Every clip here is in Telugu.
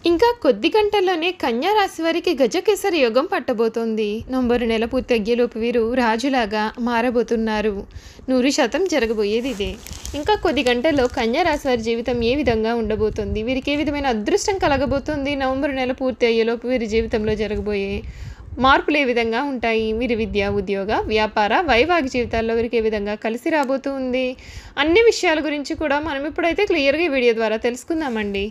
ఇంకా కొద్ది గంటల్లోనే కన్యా రాశి వారికి గజకేసరి యోగం పట్టబోతోంది. నవంబరు నెల పూర్తి అయ్యేలోపు వీరు రాజులాగా మారబోతున్నారు. 100% జరగబోయేది ఇదే. ఇంకా కొద్ది గంటల్లో కన్యా రాశి వారి జీవితం ఏ విధంగా ఉండబోతుంది, వీరికి ఏ విధమైన అదృష్టం కలగబోతుంది, నవంబరు నెల పూర్తి అయ్యేలోపు వీరి జీవితంలో జరగబోయే మార్పులు ఏ విధంగా ఉంటాయి, వీరి విద్య, ఉద్యోగ, వ్యాపార, వైవాహిక జీవితాల్లో వీరికి ఏ విధంగా కలిసి రాబోతుంది, అన్ని విషయాల గురించి కూడా మనం ఇప్పుడైతే క్లియర్గా ఈ వీడియో ద్వారా తెలుసుకుందామండి.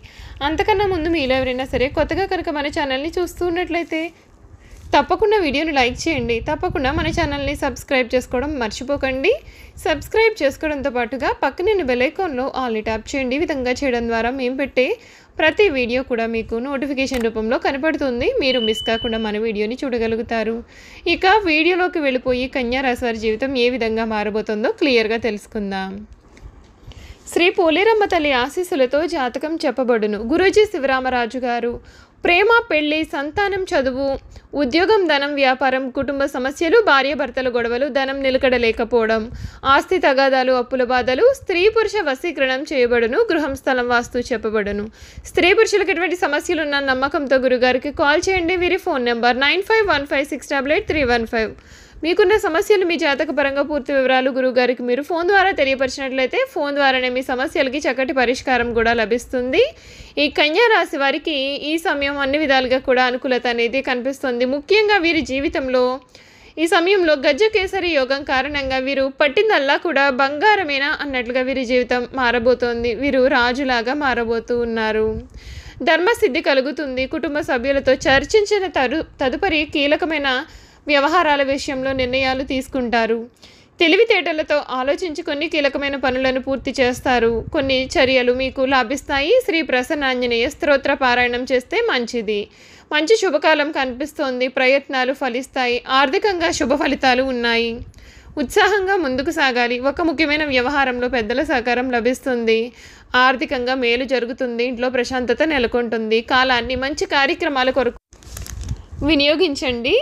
అంతకన్నా ముందు మీలో ఎవరైనా సరే కొత్తగా కనుక మన ఛానల్ని చూస్తూ ఉన్నట్లయితే తప్పకుండా వీడియోని లైక్ చేయండి. తప్పకుండా మన ఛానల్ని సబ్స్క్రైబ్ చేసుకోవడం మర్చిపోకండి. సబ్స్క్రైబ్ చేసుకోవడంతో పాటుగా పక్కనే బెల్ ఐకాన్లో ఆల్ని ట్యాప్ చేయండి. ఈ విధంగా చేయడం ద్వారా మేము పెట్టే ప్రతి వీడియో కూడా మీకు నోటిఫికేషన్ రూపంలో కనపడుతుంది. మీరు మిస్ కాకుండా మన వీడియోని చూడగలుగుతారు. ఇక వీడియోలోకి వెళ్ళిపోయి కన్యా రాశి వారి జీవితం ఏ విధంగా మారబోతుందో క్లియర్గా తెలుసుకుందాం. శ్రీ పోలేరమ్మ తల్లి ఆశీస్సులతో జాతకం చెప్పబడును. గురూజీ శివరామరాజు గారు. ప్రేమ, పెళ్లి, సంతానం, చదువు, ఉద్యోగం, ధనం, వ్యాపారం, కుటుంబ సమస్యలు, భార్యాభర్తల గొడవలు, ధనం నిలకడ లేకపోవడం, ఆస్తి తగాదాలు, అప్పుల బాధలు, స్త్రీ పురుష వశీకరణం చేయబడును. గృహం, స్థలం, వాస్తు చెప్పబడును. స్త్రీ పురుషులకు ఎటువంటి సమస్యలు ఉన్న నమ్మకంతో గురుగారికి కాల్ చేయండి. వీరి ఫోన్ నెంబర్ 9515688315. మీకున్న సమస్యలు, మీ జాతక పరంగా పూర్తి వివరాలు గురువుగారికి మీరు ఫోన్ ద్వారా తెలియపరిచినట్లయితే ఫోన్ ద్వారానే మీ సమస్యలకి చక్కటి పరిష్కారం కూడా లభిస్తుంది. ఈ కన్యా రాశి వారికి ఈ సమయం అన్ని విధాలుగా కూడా అనుకూలత అనేది కనిపిస్తుంది. ముఖ్యంగా వీరి జీవితంలో ఈ సమయంలో గజకేసరి యోగం కారణంగా వీరు పట్టిందల్లా కూడా బంగారమేనా అన్నట్లుగా వీరి జీవితం మారబోతోంది. వీరు రాజులాగా మారబోతూ ఉన్నారు. ధర్మసిద్ధి కలుగుతుంది. కుటుంబ సభ్యులతో చర్చించిన తదుపరి కీలకమైన వ్యవహారాల విషయంలో నిర్ణయాలు తీసుకుంటారు. తెలివితేటలతో ఆలోచించి కొన్ని కీలకమైన పనులను పూర్తి చేస్తారు. కొన్ని చర్యలు మీకు లాభిస్తాయి. శ్రీ ప్రసన్నాంజనేయ స్తోత్ర పారాయణం చేస్తే మంచిది. మంచి శుభకాలం కనిపిస్తోంది. ప్రయత్నాలు ఫలిస్తాయి. ఆర్థికంగా శుభ ఫలితాలు ఉన్నాయి. ఉత్సాహంగా ముందుకు సాగాలి. ఒక ముఖ్యమైన వ్యవహారంలో పెద్దల సహకారం లభిస్తుంది. ఆర్థికంగా మేలు జరుగుతుంది. ఇంట్లో ప్రశాంతత నెలకొంటుంది. కాలాన్ని మంచి కార్యక్రమాల కొరకు వినియోగించండి.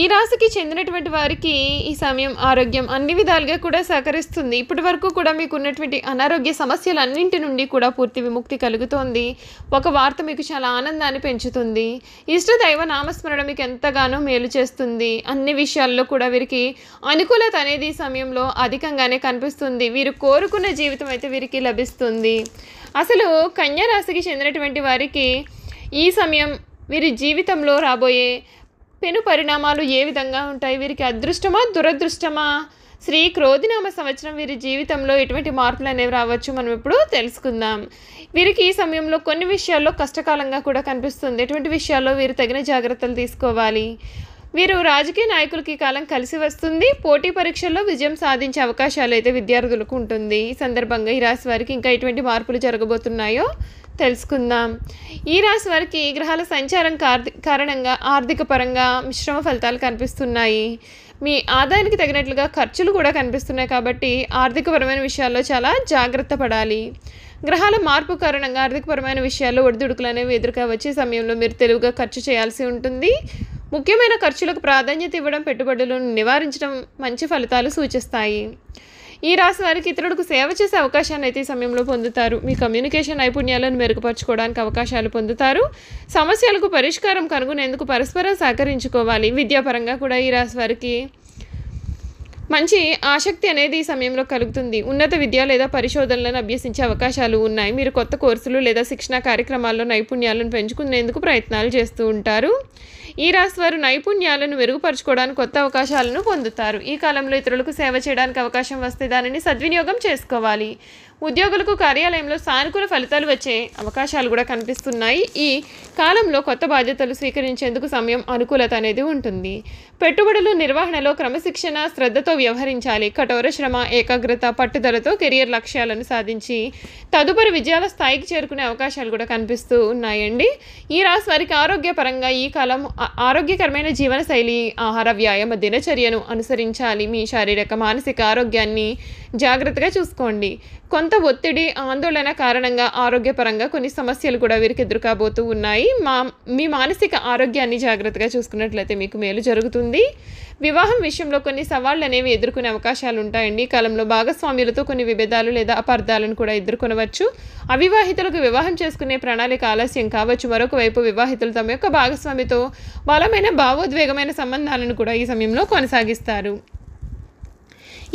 ఈ రాశికి చెందినటువంటి వారికి ఈ సమయం ఆరోగ్యం అన్ని విధాలుగా కూడా సహకరిస్తుంది. ఇప్పటి వరకు కూడా మీకు ఉన్నటువంటి అనారోగ్య సమస్యలన్నింటి నుండి కూడా పూర్తి విముక్తి కలుగుతోంది. ఒక వార్త మీకు చాలా ఆనందాన్ని పెంచుతుంది. ఇష్ట దైవ నామస్మరణ మీకు ఎంతగానో మేలు చేస్తుంది. అన్ని విషయాల్లో కూడా వీరికి అనుకూలత అనేది ఈ సమయంలో అధికంగానే కనిపిస్తుంది. వీరు కోరుకున్న జీవితం అయితే వీరికి లభిస్తుంది. అసలు కన్యా రాశికి చెందినటువంటి వారికి ఈ సమయం వీరి జీవితంలో రాబోయే పెను పరిణామాలు ఏ విధంగా ఉంటాయి, వీరికి అదృష్టమా దురదృష్టమా, శ్రీ క్రోధినామ సంవత్సరం వీరి జీవితంలో ఎటువంటి మార్పులు అనేవి రావచ్చు మనం ఇప్పుడు తెలుసుకుందాం. వీరికి ఈ సమయంలో కొన్ని విషయాల్లో కష్టకాలంగా కూడా కనిపిస్తుంది. ఎటువంటి విషయాల్లో వీరు తగిన జాగ్రత్తలు తీసుకోవాలి. వీరు రాజకీయ నాయకులకి కాలం కలిసి వస్తుంది. పోటీ పరీక్షల్లో విజయం సాధించే అవకాశాలు అయితే విద్యార్థులకు ఉంటుంది. ఈ సందర్భంగా ఈ రాశి వారికి ఇంకా ఎటువంటి మార్పులు జరగబోతున్నాయో తెలుసుకుందాం. ఈ రాశి వారికి గ్రహాల సంచారం కారణంగా ఆర్థిక పరంగా మిశ్రమ ఫలితాలు కనిపిస్తున్నాయి. మీ ఆదాయానికి తగినట్లుగా ఖర్చులు కూడా కనిపిస్తున్నాయి. కాబట్టి ఆర్థికపరమైన విషయాల్లో చాలా జాగ్రత్త పడాలి. గ్రహాల మార్పు కారణంగా ఆర్థికపరమైన విషయాల్లో ఒడిదుడుకులు అనేవి ఎదురుగా వచ్చే సమయంలో మీరు తెలివిగా ఖర్చు చేయాల్సి ఉంటుంది. ముఖ్యమైన ఖర్చులకు ప్రాధాన్యత ఇవ్వడం, పెట్టుబడులను నివారించడం మంచి ఫలితాలు సూచిస్తాయి. ఈ రాశి వారికి ఇతరులకు సేవ చేసే అవకాశాన్ని అయితే ఈ సమయంలో పొందుతారు. మీ కమ్యూనికేషన్ నైపుణ్యాలను మెరుగుపరచుకోవడానికి అవకాశాలు పొందుతారు. సమస్యలకు పరిష్కారం కనుగొనేందుకు పరస్పరం సహకరించుకోవాలి. విద్యాపరంగా కూడా ఈ రాశి వారికి మంచి ఆసక్తి అనేది ఈ సమయంలో కలుగుతుంది. ఉన్నత విద్య లేదా పరిశోధనలను అభ్యసించే అవకాశాలు ఉన్నాయి. మీరు కొత్త కోర్సులు లేదా శిక్షణ కార్యక్రమాల్లో నైపుణ్యాలను పెంచుకునేందుకు ప్రయత్నాలు చేస్తూ ఉంటారు. ఈ రాశి వారు నైపుణ్యాలను మెరుగుపరచుకోవడానికి కొత్త అవకాశాలను పొందుతారు. ఈ కాలంలో ఇతరులకు సేవ చేయడానికి అవకాశం వస్తే దానిని సద్వినియోగం చేసుకోవాలి. ఉద్యోగులకు కార్యాలయంలో సానుకూల ఫలితాలు వచ్చే అవకాశాలు కూడా కనిపిస్తున్నాయి. ఈ కాలంలో కొత్త బాధ్యతలు స్వీకరించేందుకు సమయం అనుకూలత అనేది ఉంటుంది. పెట్టుబడులు నిర్వహణలో క్రమశిక్షణ, శ్రద్ధతో వ్యవహరించాలి. కఠోర శ్రమ, ఏకాగ్రత, పట్టుదలతో కెరియర్ లక్ష్యాలను సాధించి తదుపరి విజయాల స్థాయికి చేరుకునే అవకాశాలు కూడా కనిపిస్తూ ఉన్నాయండి. ఈ రాశి వారికి ఆరోగ్యపరంగా ఈ కాలం ఆరోగ్యకరమైన జీవనశైలి, ఆహార, వ్యాయామ దినచర్యను అనుసరించాలి. మీ శారీరక, మానసిక ఆరోగ్యాన్ని జాగ్రత్తగా చూసుకోండి. కొంత ఒత్తిడి, ఆందోళన కారణంగా ఆరోగ్యపరంగా కొన్ని సమస్యలు కూడా వీరికి ఎదురుకాబోతూ ఉన్నాయి. మీ మానసిక ఆరోగ్యాన్ని జాగ్రత్తగా చూసుకున్నట్లయితే మీకు మేలు జరుగుతుంది. వివాహం విషయంలో కొన్ని సవాళ్ళు అనేవి ఎదుర్కొనే అవకాశాలు ఉంటాయండి. ఈ కాలంలో భాగస్వామ్యులతో కొన్ని విభేదాలు లేదా అపార్థాలను కూడా ఎదుర్కొనవచ్చు. అవివాహితులకు వివాహం చేసుకునే ప్రణాళిక ఆలస్యం కావచ్చు. మరొక వైపు వివాహితులు తమ యొక్క భాగస్వామితో బలమైన భావోద్వేగమైన సంబంధాలను కూడా ఈ సమయంలో కొనసాగిస్తారు.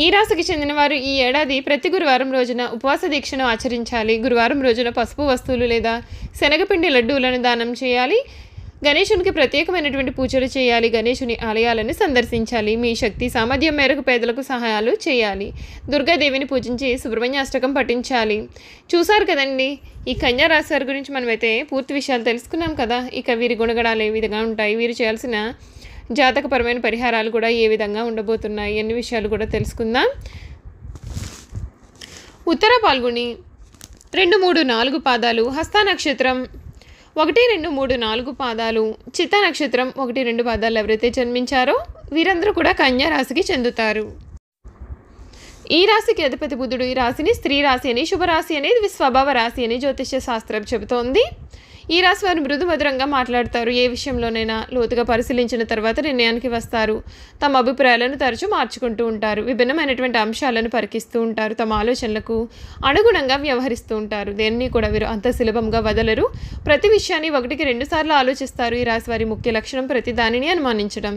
ఈ రాశికి చెందిన వారు ఈ ఏడాది ప్రతి గురువారం రోజున ఉపవాస దీక్షను ఆచరించాలి. గురువారం రోజున పసుపు వస్తువులు లేదా శనగపిండి లడ్డూలను దానం చేయాలి. గణేశునికి ప్రత్యేకమైనటువంటి పూజలు చేయాలి. గణేశుని ఆలయాలను సందర్శించాలి. మీ శక్తి సామర్థ్యం మేరకు పేదలకు సహాయాలు చేయాలి. దుర్గాదేవిని పూజించి సుబ్రహ్మణ్యాష్టకం పఠించాలి. చూసారు కదండి, ఈ కన్యా రాశి వారి గురించి మనమైతే పూర్తి విషయాలు తెలుసుకున్నాం కదా. ఇక వీరి గుణగణాలు ఏ విధంగా ఉంటాయి, వీరు చేయాల్సిన జాతకపరమైన పరిహారాలు కూడా ఏ విధంగా ఉండబోతున్నాయి, అన్ని విషయాలు కూడా తెలుసుకుందాం. ఉత్తర పాల్గొని 2, 3, 4 పాదాలు, హస్త నక్షత్రం 1, 2, 3, 4 పాదాలు, చిత్తా నక్షత్రం 1, 2 పాదాలు ఎవరైతే జన్మించారో వీరందరూ కూడా కన్యా రాశికి చెందుతారు. ఈ రాశికి అధిపతి బుధుడు. ఈ రాశిని స్త్రీ రాశి అని, శుభరాశి అనేది స్వభావ రాశి అని జ్యోతిష్య శాస్త్రం చెబుతోంది. ఈ రాశి వారు మృదు మధురంగా మాట్లాడతారు. ఏ విషయంలోనైనా లోతుగా పరిశీలించిన తర్వాత నిర్ణయానికి వస్తారు. తమ అభిప్రాయాలను తరచూ మార్చుకుంటూ ఉంటారు. విభిన్నమైనటువంటి అంశాలను పరికిస్తూ ఉంటారు. తమ ఆలోచనలకు అనుగుణంగా వ్యవహరిస్తూ ఉంటారు. దేన్ని కూడా వీరు అంత సులభంగా వదలరు. ప్రతి విషయాన్ని 1కి 2 సార్లు ఆలోచిస్తారు. ఈ రాశి వారి ముఖ్య లక్షణం ప్రతి దానిని అనుమానించడం.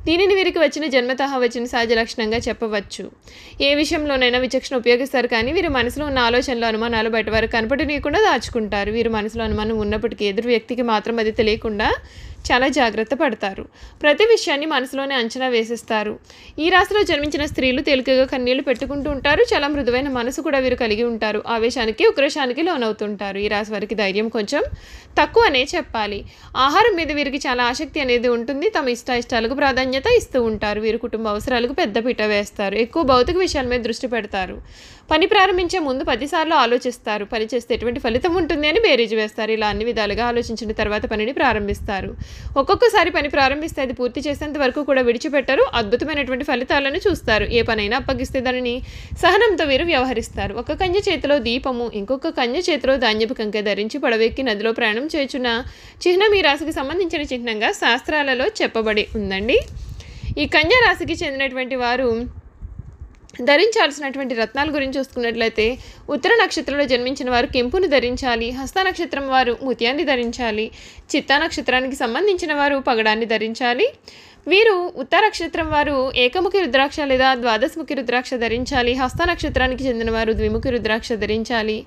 దీనిని వీరికి వచ్చిన జన్మతః వచ్చిన సహజ లక్షణంగా చెప్పవచ్చు. ఏ విషయంలోనైనా విచక్షణ ఉపయోగిస్తారు, కానీ వీరి మనసులో ఉన్న ఆలోచనలు, అనుమానాలు బయట వారు కనపడనీయకుండా దాచుకుంటారు. వీరు మనసులో అనుమానం ఉన్నప్పటికీ ఎదురు వ్యక్తికి మాత్రం అది తెలియకుండా చాలా జాగ్రత్త పడతారు. ప్రతి విషయాన్ని మనసులోనే అంచనా వేసేస్తారు. ఈ రాశిలో జన్మించిన స్త్రీలు తేలికగా కన్నీళ్లు పెట్టుకుంటూ ఉంటారు. చాలా మృదువైన మనసు కూడా వీరు కలిగి ఉంటారు. ఆవేశానికి, ఉక్రోషానికి లోనవుతుంటారు. ఈ రాశి వారికి ధైర్యం కొంచెం తక్కువనే చెప్పాలి. ఆహారం మీద వీరికి చాలా ఆసక్తి అనేది ఉంటుంది. తమ ఇష్టాలకు ప్రాధాన్యత ఇస్తూ ఉంటారు. వీరు కుటుంబ అవసరాలకు పెద్దపీట వేస్తారు. ఎక్కువ భౌతిక విషయాల మీద దృష్టి పెడతారు. పని ప్రారంభించే ముందు 10 సార్లు ఆలోచిస్తారు. పని చేస్తే ఎటువంటి ఫలితం ఉంటుంది అని బేరీజు వేస్తారు. ఇలా అన్ని విధాలుగా ఆలోచించిన తర్వాత పనిని ప్రారంభిస్తారు. ఒక్కొక్కసారి పని ప్రారంభిస్తే అది పూర్తి చేసేంత వరకు కూడా విడిచిపెట్టరు. అద్భుతమైనటువంటి ఫలితాలను చూస్తారు. ఏ పనైనా అప్పగిస్తే దానిని సహనంతో వీరు వ్యవహరిస్తారు. ఒక కన్య చేతిలో దీపము, ఇంకొక కన్య చేతిలో ధాన్యపు కంకె ధరించి పడవెక్కి నదిలో ప్రయాణం చేయుచున్న చిహ్నం ఈ రాశికి సంబంధించిన చిహ్నంగా శాస్త్రాలలో చెప్పబడి ఉందండి. ఈ కన్యా రాశికి చెందినటువంటి వారు ధరించాల్సినటువంటి రత్నాల గురించి చూసుకున్నట్లయితే ఉత్తర నక్షత్రంలో జన్మించిన వారు కెంపును ధరించాలి. హస్త నక్షత్రం వారు ముత్యాన్ని ధరించాలి. చిత్తా నక్షత్రానికి సంబంధించిన వారు పగడాన్ని ధరించాలి. వీరు ఉత్తర నక్షత్రం వారు ఏకముఖి రుద్రాక్ష లేదా ద్వాదశముఖి రుద్రాక్ష ధరించాలి. హస్త నక్షత్రానికి చెందిన వారు ద్విముఖి రుద్రాక్ష ధరించాలి.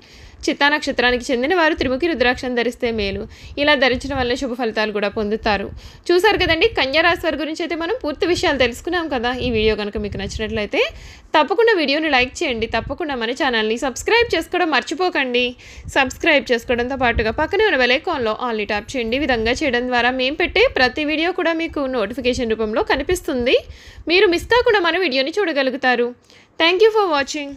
చిత్తా నక్షత్రానికి చెందిన వారు త్రిముఖి రుద్రాక్షను ధరిస్తే మేలు. ఇలా ధరించడం వల్ల శుభ ఫలితాలు కూడా పొందుతారు. చూసారు కదండి, కన్యా రాశి వారి గురించి అయితే మనం పూర్తి విషయాలు తెలుసుకున్నాం కదా. ఈ వీడియో కనుక మీకు నచ్చినట్లయితే తప్పకుండా వీడియోని లైక్ చేయండి. తప్పకుండా మన ఛానల్ని సబ్స్క్రైబ్ చేసుకోవడం మర్చిపోకండి. సబ్స్క్రైబ్ చేసుకోవడంతో పాటుగా పక్కనే ఉన్న బెల్ ఐకాన్లో ఆల్ని ట్యాప్ చేయండి. ఈ విధంగా చేయడం ద్వారా మేము పెట్టే ప్రతి వీడియో కూడా మీకు నోటిఫికేషన్ రూపంలో కనిపిస్తుంది. మీరు మిస్ కాకుండా మన వీడియోని చూడగలుగుతారు. Thank you for watching.